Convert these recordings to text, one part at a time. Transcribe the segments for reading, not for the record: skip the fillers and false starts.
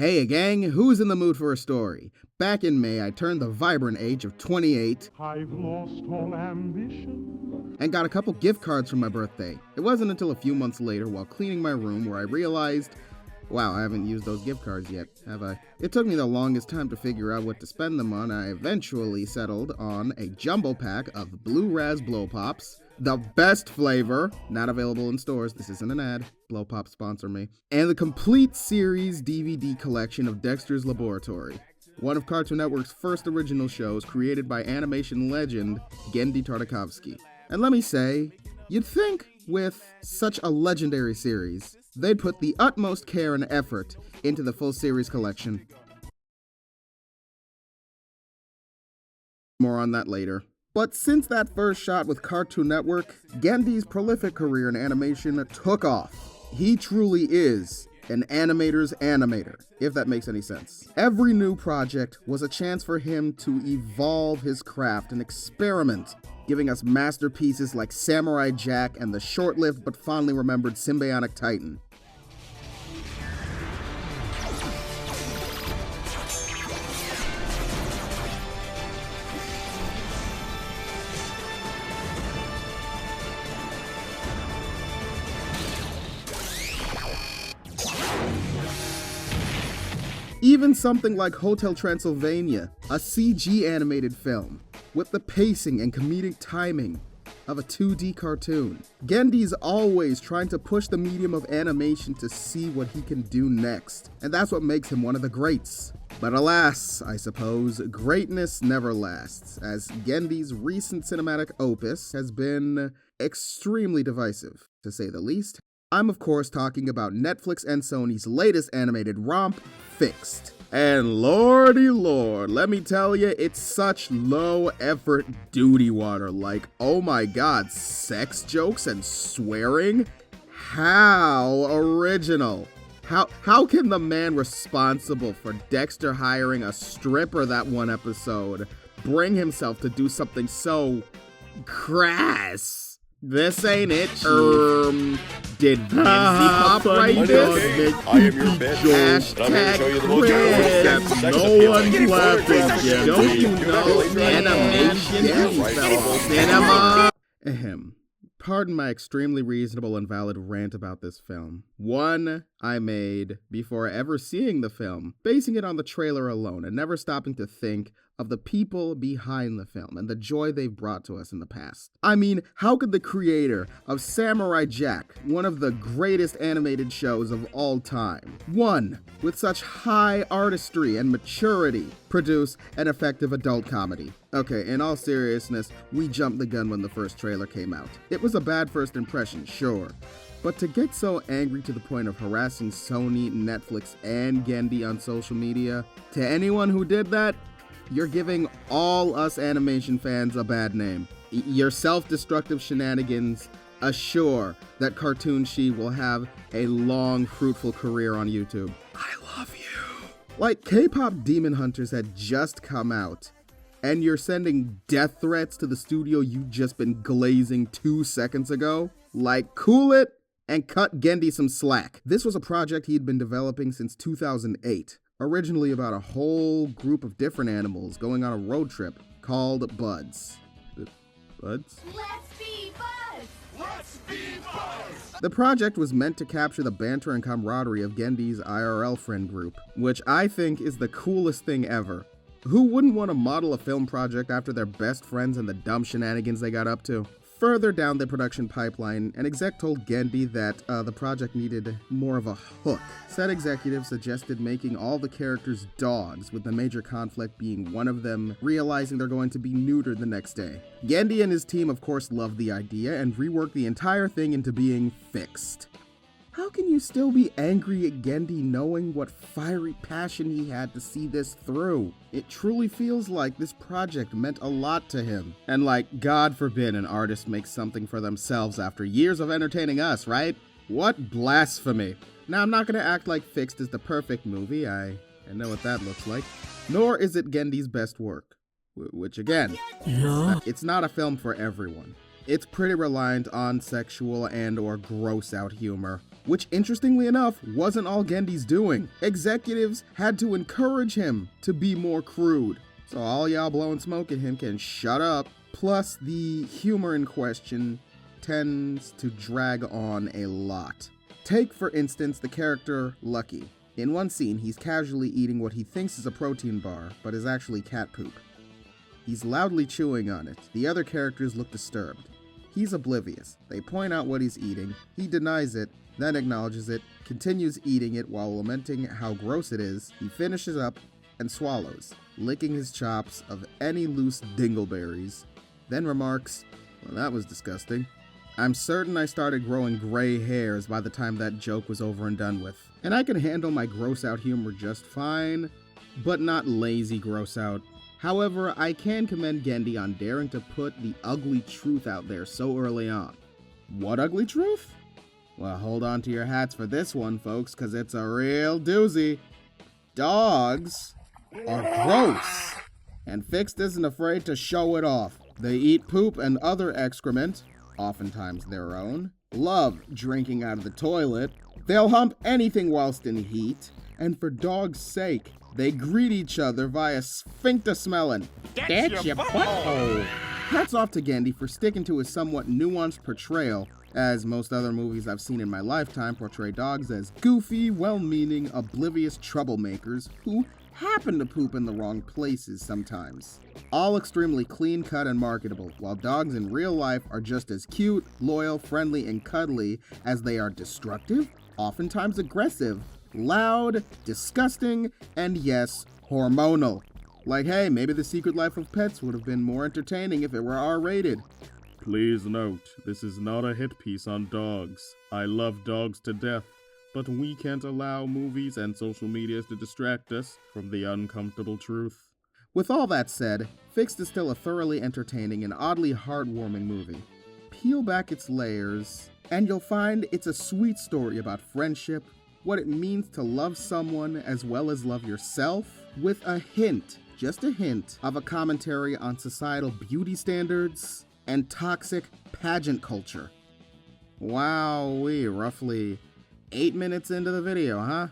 Hey gang, who's in the mood for a story? Back in May, I turned the vibrant age of 28. I've lost all ambition. And got a couple gift cards for my birthday. It wasn't until a few months later, while cleaning my room, where I realized, wow, I haven't used those gift cards yet, have I? It took me the longest time to figure out what to spend them on. I eventually settled on a jumbo pack of Blue Raz Blow Pops, the best flavor, not available in stores, this isn't an ad, Blow Pop sponsor me, and the complete series DVD collection of Dexter's Laboratory, one of Cartoon Network's first original shows created by animation legend Genndy Tartakovsky. And let me say, you'd think with such a legendary series, they'd put the utmost care and effort into the full series collection. More on that later. But since that first shot with Cartoon Network, Genndy's prolific career in animation took off. He truly is an animator's animator, if that makes any sense. Every new project was a chance for him to evolve his craft and experiment, giving us masterpieces like Samurai Jack and the short-lived but fondly remembered Symbionic Titan. Even something like Hotel Transylvania, a CG animated film, with the pacing and comedic timing of a 2D cartoon. Genndy's always trying to push the medium of animation to see what he can do next, and that's what makes him one of the greats. But alas, I suppose, greatness never lasts, as Genndy's recent cinematic opus has been extremely divisive, to say the least. I'm of course talking about Netflix and Sony's latest animated romp, Fixed. And lordy lord, let me tell you, it's such low effort duty water, like, oh my god, sex jokes and swearing? How original. How can the man responsible for Dexter hiring a stripper that one episode bring himself to do something so crass? This ain't it, did Ramsey Pop write this? I am your bitch. I'm here to show you the most Chris, no one's laughing yet. Don't you know animation spells cinema? Ahem. Pardon my extremely reasonable and valid rant about this film. One I made before ever seeing the film, basing it on the trailer alone and never stopping to think of the people behind the film and the joy they've brought to us in the past. I mean, how could the creator of Samurai Jack, one of the greatest animated shows of all time, one with such high artistry and maturity, produce an effective adult comedy? Okay, in all seriousness, we jumped the gun when the first trailer came out. It was a bad first impression, sure. But to get so angry to the point of harassing Sony, Netflix, and Genndy on social media, to anyone who did that, you're giving all us animation fans a bad name. Your self-destructive shenanigans assure that Cartoon She will have a long, fruitful career on YouTube. I love you. Like, K-pop Demon Hunters had just come out, and you're sending death threats to the studio you've just been glazing 2 seconds ago? Like, cool it and cut Genndy some slack. This was a project he'd been developing since 2008. Originally about a whole group of different animals going on a road trip called Buds. Buds? Let's be Buds! Let's be Buds! The project was meant to capture the banter and camaraderie of Genndy's IRL friend group, which I think is the coolest thing ever. Who wouldn't want to model a film project after their best friends and the dumb shenanigans they got up to? Further down the production pipeline, an exec told Genndy that the project needed more of a hook. Said executive suggested making all the characters dogs, with the major conflict being one of them realizing they're going to be neutered the next day. Genndy and his team of course loved the idea and reworked the entire thing into being Fixed. How can you still be angry at Genndy knowing what fiery passion he had to see this through? It truly feels like this project meant a lot to him. And like, God forbid an artist makes something for themselves after years of entertaining us, right? What blasphemy. Now, I'm not gonna act like Fixed is the perfect movie, I know what that looks like. Nor is it Genndy's best work. Which again, it's not a film for everyone. It's pretty reliant on sexual and or gross out humor. which interestingly enough wasn't all Genndy's doing. Executives had to encourage him to be more crude. So all y'all blowing smoke at him can shut up. Plus, the humor in question tends to drag on a lot. Take, for instance, the character Lucky. In one scene, he's casually eating what he thinks is a protein bar, but is actually cat poop. He's loudly chewing on it. The other characters look disturbed. He's oblivious. They point out what he's eating. He denies it, then acknowledges it, continues eating it while lamenting how gross it is. He finishes up and swallows, licking his chops of any loose dingleberries, then remarks, "Well, that was disgusting." I'm certain I started growing gray hairs by the time that joke was over and done with. And I can handle my gross out humor just fine, but not lazy gross out. However, I can commend Genndy on daring to put the ugly truth out there so early on. What ugly truth? Well, hold on to your hats for this one, folks, because it's a real doozy. Dogs are gross, and Fixed isn't afraid to show it off. They eat poop and other excrement, oftentimes their own, love drinking out of the toilet, they'll hump anything whilst in heat, and for dog's sake, they greet each other via sphincter smelling. That's your butthole. Hats off to Genndy for sticking to his somewhat nuanced portrayal, as most other movies I've seen in my lifetime portray dogs as goofy, well-meaning, oblivious troublemakers who happen to poop in the wrong places sometimes. All extremely clean-cut and marketable, while dogs in real life are just as cute, loyal, friendly, and cuddly as they are destructive, oftentimes aggressive, loud, disgusting, and yes, hormonal. Like, hey, maybe The Secret Life of Pets would have been more entertaining if it were R-rated. Please note, this is not a hit piece on dogs. I love dogs to death, but we can't allow movies and social medias to distract us from the uncomfortable truth. With all that said, Fixed is still a thoroughly entertaining and oddly heartwarming movie. Peel back its layers, and you'll find it's a sweet story about friendship, what it means to love someone as well as love yourself, with a hint, just a hint, of a commentary on societal beauty standards and toxic pageant culture. Wowee, roughly 8 minutes into the video, huh?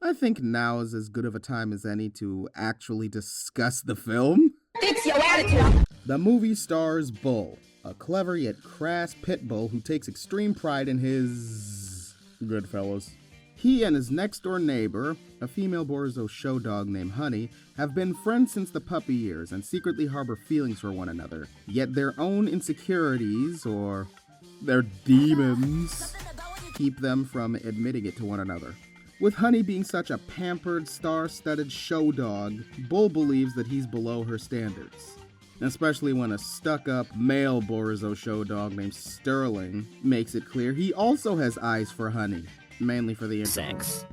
I think now is as good of a time as any to actually discuss the film. Fix your attitude. The movie stars Bull, a clever yet crass pit bull who takes extreme pride in his Goodfellas. He and his next-door neighbor, a female Borzoi show dog named Honey, have been friends since the puppy years and secretly harbor feelings for one another. Yet their own insecurities, or their demons, keep them from admitting it to one another. With Honey being such a pampered, star-studded show dog, Bull believes that he's below her standards. Especially when a stuck-up male Borzoi show dog named Sterling makes it clear he also has eyes for Honey, mainly for the sex.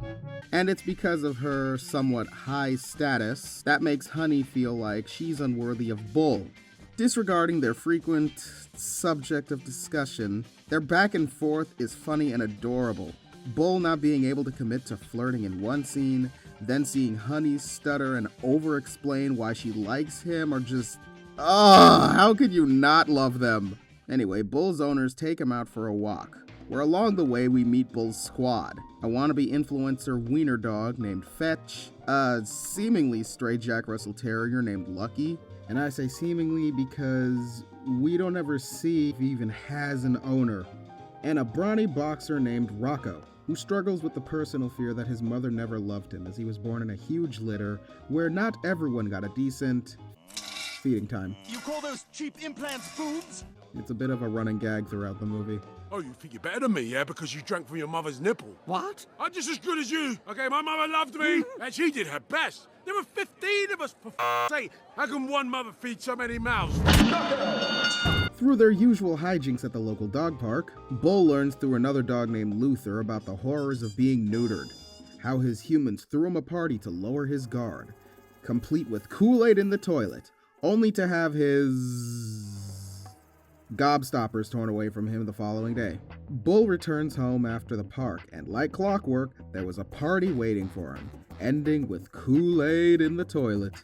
And it's because of her somewhat high status that makes Honey feel like she's unworthy of Bull. Disregarding their frequent subject of discussion, their back and forth is funny and adorable. Bull not being able to commit to flirting in one scene, then seeing Honey stutter and over-explain why she likes him are just... how could you not love them? Anyway, Bull's owners take him out for a walk, where along the way we meet Bull's squad, a wannabe influencer wiener dog named Fetch, a seemingly stray Jack Russell Terrier named Lucky, and I say seemingly because we don't ever see if he even has an owner, and a brawny boxer named Rocco, who struggles with the personal fear that his mother never loved him as he was born in a huge litter where not everyone got a decent feeding time. You call those cheap implants boobs? It's a bit of a running gag throughout the movie. Oh, you think you're better than me, yeah? Because you drank from your mother's nipple. What? I'm just as good as you. Okay, my mother loved me, and she did her best. There were 15 of us, for f***'s sake. How can one mother feed so many mouths? Through their usual hijinks at the local dog park, Bull learns through another dog named Luther about the horrors of being neutered, how his humans threw him a party to lower his guard, complete with Kool-Aid in the toilet, only to have his gobstoppers torn away from him the following day. Bull returns home after the park, and like clockwork, there was a party waiting for him, ending with Kool-Aid in the toilet,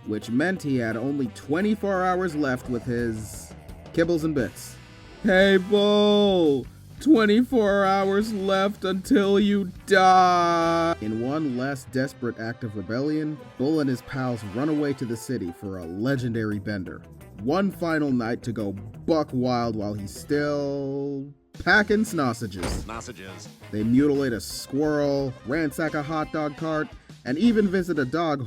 which meant he had only 24 hours left with his kibbles and bits. Hey Bull, 24 hours left until you die. In one last desperate act of rebellion, Bull and his pals run away to the city for a legendary bender. One final night to go buck wild while he's still packing sausages. They mutilate a squirrel, ransack a hot dog cart, and even visit a dog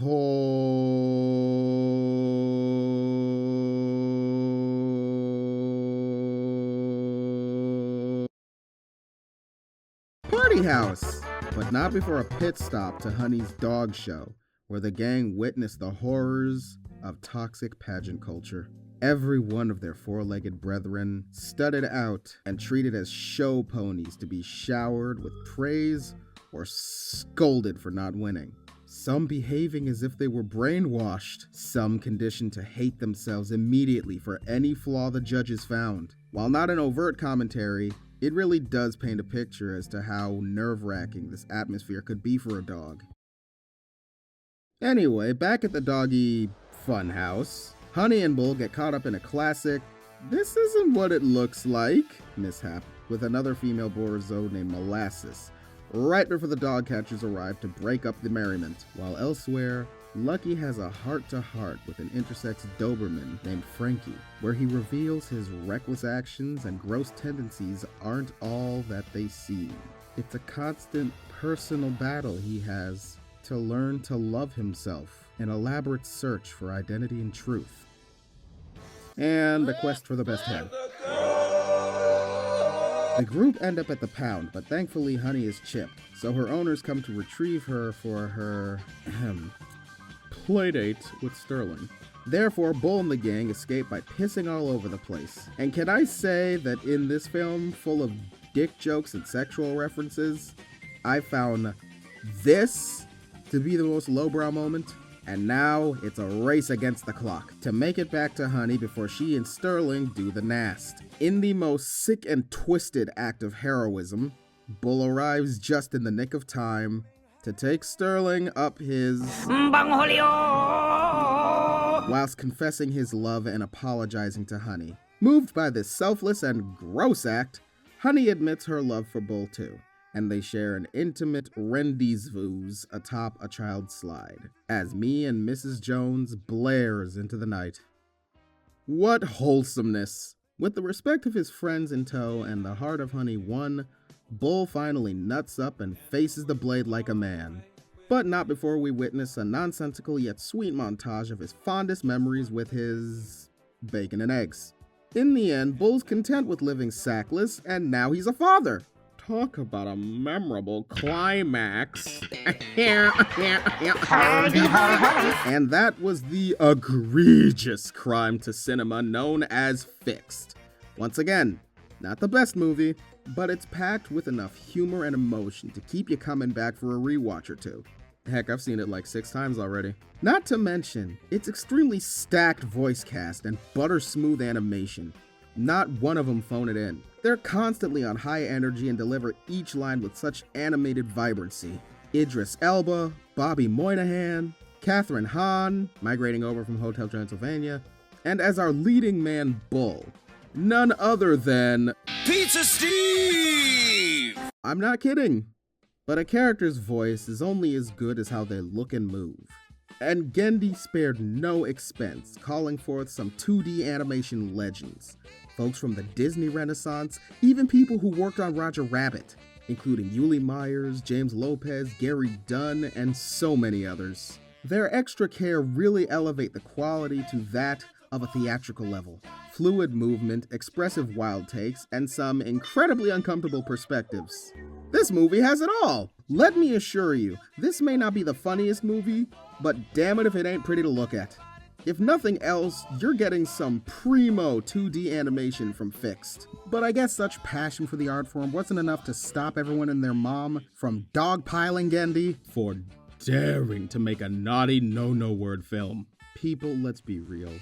party house, but not before a pit stop to Honey's dog show, where the gang witnessed the horrors of toxic pageant culture. Every one of their four-legged brethren studded out and treated as show ponies to be showered with praise or scolded for not winning. Some behaving as if they were brainwashed, some conditioned to hate themselves immediately for any flaw the judges found. While not an overt commentary, it really does paint a picture as to how nerve-wracking this atmosphere could be for a dog. Anyway, back at the doggy funhouse, Honey and Bull get caught up in a classic, "this isn't what it looks like" mishap with another female Borazzo named Molasses, right before the dog catchers arrive to break up the merriment, while elsewhere, Lucky has a heart-to-heart with an intersex Doberman named Frankie, where he reveals his reckless actions and gross tendencies aren't all that they seem. It's a constant personal battle he has to learn to love himself, an elaborate search for identity and truth. And a quest for the best head. The group end up at the pound, but thankfully Honey is chipped, so her owners come to retrieve her for her playdate with Sterling. Therefore, Bull and the gang escape by pissing all over the place. And can I say that in this film, full of dick jokes and sexual references, I found this to be the most lowbrow moment? And now it's a race against the clock to make it back to Honey before she and Sterling do the nast. In the most sick and twisted act of heroism, Bull arrives just in the nick of time to take Sterling up his whilst confessing his love and apologizing to Honey. Moved by this selfless and gross act, Honey admits her love for Bull too, and they share an intimate rendezvous atop a child's slide, as Me and Mrs. Jones blares into the night. What wholesomeness! With the respect of his friends in tow and the heart of Honey won, Bull finally nuts up and faces the blade like a man. But not before we witness a nonsensical yet sweet montage of his fondest memories with his bacon and eggs. In the end, Bull's content with living sackless, and now he's a father. Talk about a memorable climax. And that was the egregious crime to cinema known as Fixed. Once again, not the best movie, but it's packed with enough humor and emotion to keep you coming back for a rewatch or two. Heck, I've seen it like 6 times already. Not to mention, its extremely stacked voice cast and butter smooth animation. Not one of them phone it in. They're constantly on high energy and deliver each line with such animated vibrancy. Idris Elba, Bobby Moynihan, Catherine Hahn, migrating over from Hotel Transylvania, and as our leading man Bull, none other than Pizza Steve! I'm not kidding. But a character's voice is only as good as how they look and move. And Genndy spared no expense, calling forth some 2D animation legends. Folks from the Disney Renaissance, even people who worked on Roger Rabbit, including Yuli Myers, James Lopez, Gary Dunn, and so many others. Their extra care really elevate the quality to that of a theatrical level. Fluid movement, expressive wild takes, and some incredibly uncomfortable perspectives. This movie has it all! Let me assure you, this may not be the funniest movie, but damn it if it ain't pretty to look at. If nothing else, you're getting some primo 2D animation from Fixed. But I guess such passion for the art form wasn't enough to stop everyone and their mom from dogpiling Genndy for daring to make a naughty no word film. People, let's be real.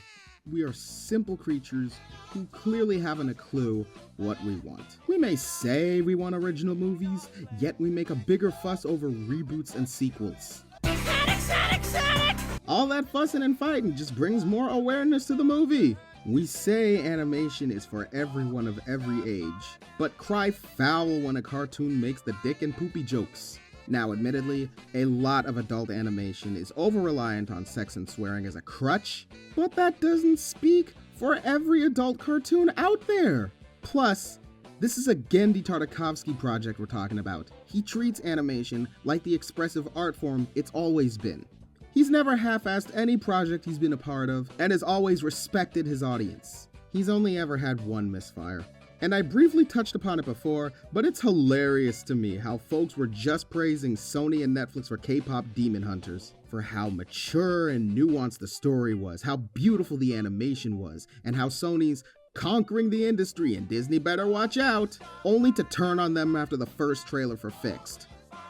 We are simple creatures who clearly haven't a clue what we want. We may say we want original movies, yet we make a bigger fuss over reboots and sequels. Exotic! All that fussing and fighting just brings more awareness to the movie. We say animation is for everyone of every age, but cry foul when a cartoon makes the dick and poopy jokes. Now, admittedly, a lot of adult animation is over-reliant on sex and swearing as a crutch, but that doesn't speak for every adult cartoon out there. Plus, this is a Genndy Tartakovsky project we're talking about. He treats animation like the expressive art form it's always been. He's never half-assed any project he's been a part of, and has always respected his audience. He's only ever had one misfire. And I briefly touched upon it before, but it's hilarious to me how folks were just praising Sony and Netflix for K-pop Demon Hunters, for how mature and nuanced the story was, how beautiful the animation was, and how Sony's conquering the industry and Disney better watch out, only to turn on them after the first trailer for Fixed.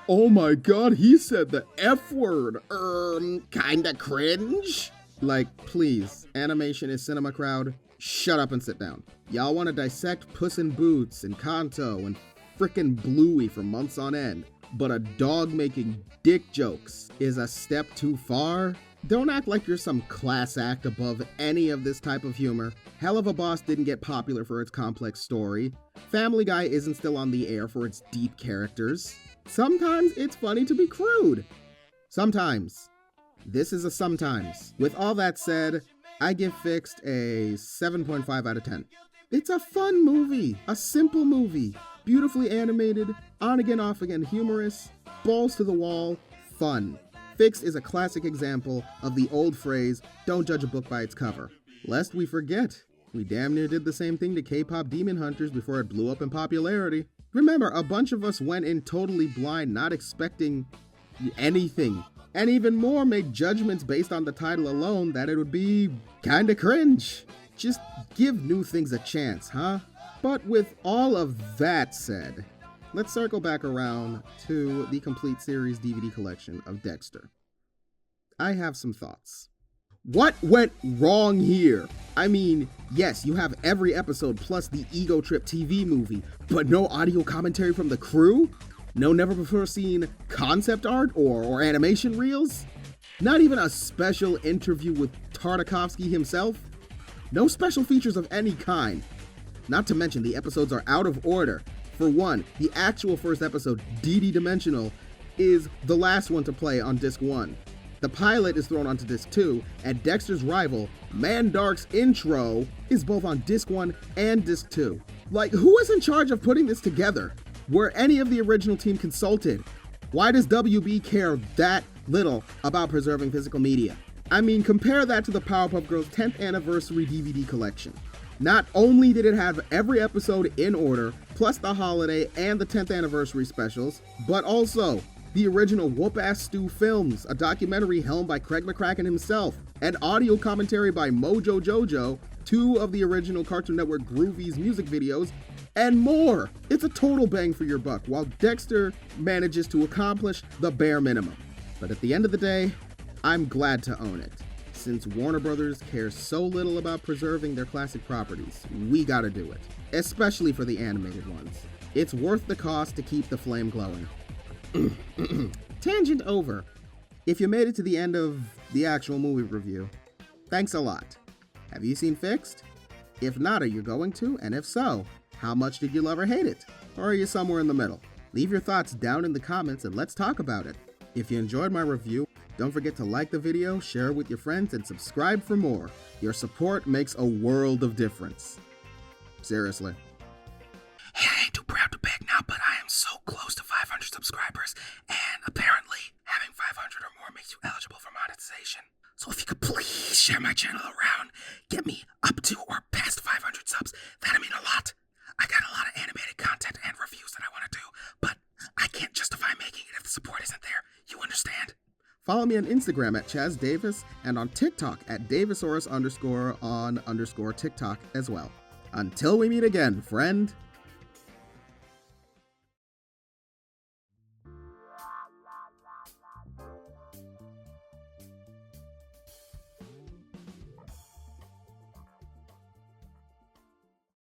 Oh my god, he said the F word. Kinda cringe? Like, please, animation is cinema crowd. Shut up and sit down. Y'all want to dissect Puss in Boots and Kanto and frickin' Bluey for months on end, but a dog making dick jokes is a step too far? Don't act like you're some class act above any of this type of humor. Hell of a Boss didn't get popular for its complex story. Family Guy isn't still on the air for its deep characters. Sometimes it's funny to be crude. Sometimes. This is a sometimes. With all that said, I give Fixed a 7.5 out of 10. It's a fun movie, a simple movie, beautifully animated, on again, off again humorous, balls to the wall, fun. Fixed is a classic example of the old phrase, don't judge a book by its cover. Lest we forget, we damn near did the same thing to K-pop Demon Hunters before it blew up in popularity. Remember, a bunch of us went in totally blind, not expecting anything, and even more made judgments based on the title alone that it would be kinda cringe. Just give new things a chance, huh? But with all of that said, let's circle back around to the complete series DVD collection of Dexter. I have some thoughts. What went wrong here? I mean, yes, you have every episode plus the Ego Trip TV movie, but no audio commentary from the crew? No never before seen concept art or animation reels? Not even a special interview with Tartakovsky himself? No special features of any kind. Not to mention the episodes are out of order. For one, the actual first episode, DD Dimensional, is the last one to play on Disc 1. The pilot is thrown onto Disc 2, and Dexter's rival, Mandark's intro, is both on Disc 1 and Disc 2. Like, who is in charge of putting this together? Were any of the original team consulted? Why does WB care that little about preserving physical media? I mean, compare that to the Powerpuff Girls 10th anniversary DVD collection. Not only did it have every episode in order, plus the holiday and the 10th anniversary specials, but also the original Whoop-Ass Stew films, a documentary helmed by Craig McCracken himself, and audio commentary by Mojo Jojo, 2 of the original Cartoon Network Groovies music videos, and more. It's a total bang for your buck, while Dexter manages to accomplish the bare minimum. But at the end of the day, I'm glad to own it. Since Warner Brothers cares so little about preserving their classic properties, we gotta do it. Especially for the animated ones. It's worth the cost to keep the flame glowing. Tangent over. If you made it to the end of the actual movie review, thanks a lot. Have you seen Fixed? If not, are you going to? And if so, how much did you love or hate it? Or are you somewhere in the middle? Leave your thoughts down in the comments and let's talk about it. If you enjoyed my review, don't forget to like the video, share it with your friends, and subscribe for more. Your support makes a world of difference. Seriously. Hey, I ain't too proud to beg now, but I am so close to 500 subscribers, and apparently having 500 or more makes you eligible for monetization. So if you could please share my channel around, get me up to or past 500 subs, that'd mean a lot. I got a lot of animated content and reviews that I want to do, but I can't justify making it if the support isn't there. You understand? Follow me on Instagram at Chaz Davis and on TikTok at Davisaurus_on_TikTok as well. Until we meet again, friend.